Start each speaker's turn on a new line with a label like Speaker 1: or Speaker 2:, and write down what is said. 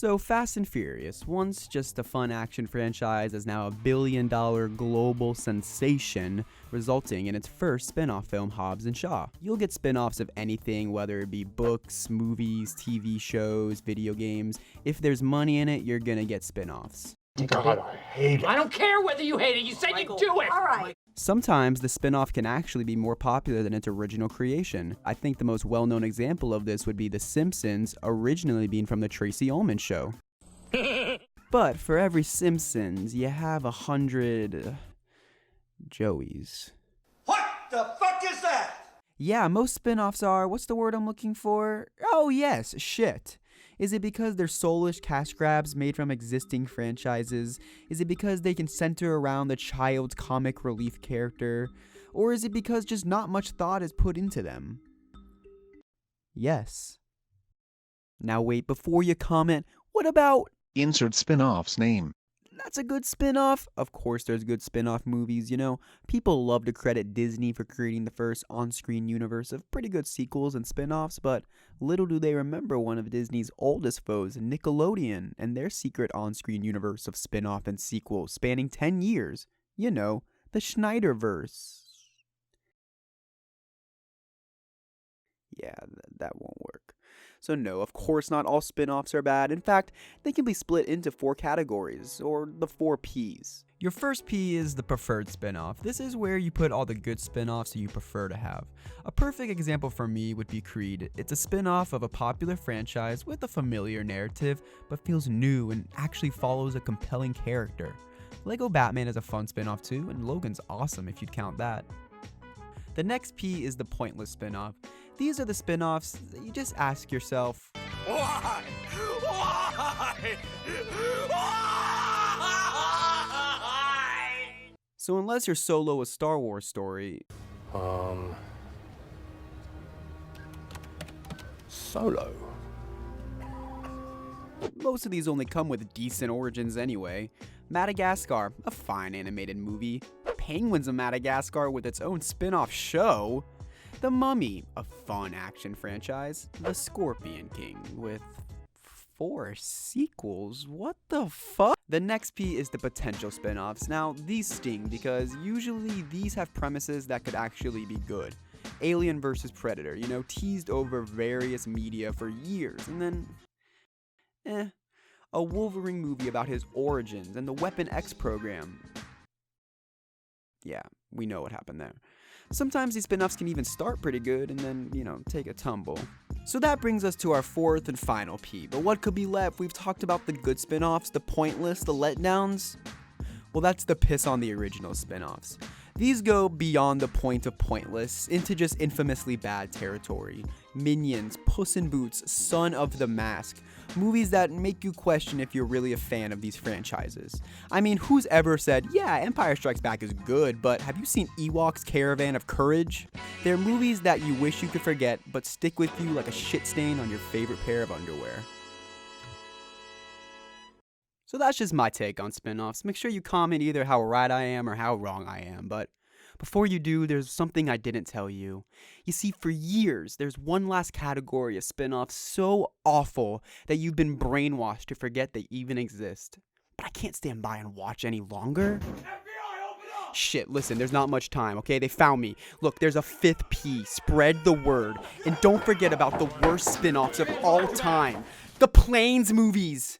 Speaker 1: So Fast and Furious, once just a fun action franchise, is now a billion-dollar global sensation, resulting in its first spin-off film, Hobbs and Shaw. You'll get spin-offs of anything, whether it be books, movies, TV shows, video games. If there's money in it, you're gonna get spin-offs.
Speaker 2: God, I hate it.
Speaker 3: I don't care whether you hate it. You said you'd do it.
Speaker 4: All right.
Speaker 1: Sometimes the spin-off can actually be more popular than its original creation. I think the most well-known example of this would be The Simpsons, originally being from the Tracy Ullman Show. But for every Simpsons, you have 100 Joeys.
Speaker 2: What the fuck is that?
Speaker 1: Yeah, most spin-offs are, what's the word I'm looking for? Oh yes, shit. Is it because they're soulish cash grabs made from existing franchises? Is it because they can center around the child's comic relief character? Or is it because just not much thought is put into them? Yes. Now wait, before you comment, what about...
Speaker 5: Insert spin-off's name.
Speaker 1: That's a good spin-off. Of course there's good spin-off movies, you know. People love to credit Disney for creating the first on-screen universe of pretty good sequels and spin-offs, but little do they remember one of Disney's oldest foes, Nickelodeon, and their secret on-screen universe of spin-off and sequels spanning 10 years. You know, the Schneiderverse. Yeah, that won't work. So no, of course not all spin-offs are bad. In fact, they can be split into 4 categories, or the 4 Ps. Your first P is the preferred spin-off. This is where you put all the good spin-offs that you prefer to have. A perfect example for me would be Creed. It's a spin-off of a popular franchise with a familiar narrative, but feels new and actually follows a compelling character. Lego Batman is a fun spin-off too, and Logan's awesome if you'd count that. The next P is the pointless spin-off. These are the spin-offs that you just ask yourself,
Speaker 2: Why? Why? Why?
Speaker 1: So unless you're Solo a Star Wars story,
Speaker 2: Solo.
Speaker 1: most of these only come with decent origins anyway. Madagascar, a fine animated movie. Penguins of Madagascar with its own spin-off show. The Mummy, a fun action franchise. The Scorpion King, with 4 sequels. What the fuck? The next P is the potential spin-offs. Now, these sting because usually these have premises that could actually be good. Alien vs. Predator, you know, teased over various media for years, and then, a Wolverine movie about his origins and the Weapon X program. Yeah, we know what happened there. Sometimes these spin-offs can even start pretty good and then, you know, take a tumble. So that brings us to our 4th and final P. But what could be left? We've talked about the good spin-offs, the pointless, the letdowns. Well, that's the piss on the original spin-offs. These go beyond the point of pointless into just infamously bad territory. Minions, Puss in Boots, Son of the Mask. Movies that make you question if you're really a fan of these franchises. I mean, who's ever said, yeah, Empire Strikes Back is good, but have you seen Ewok's Caravan of Courage? They're movies that you wish you could forget, but stick with you like a shit stain on your favorite pair of underwear. So that's just my take on spin-offs. Make sure you comment either how right I am or how wrong I am, but before you do, there's something I didn't tell you. You see, for years, there's one last category of spin-offs so awful that you've been brainwashed to forget they even exist. But I can't stand by and watch any longer.
Speaker 2: FBI, open up!
Speaker 1: Shit, listen, there's not much time, okay? They found me. Look, there's a 5th P. Spread the word. And don't forget about the worst spin-offs of all time. The Planes movies!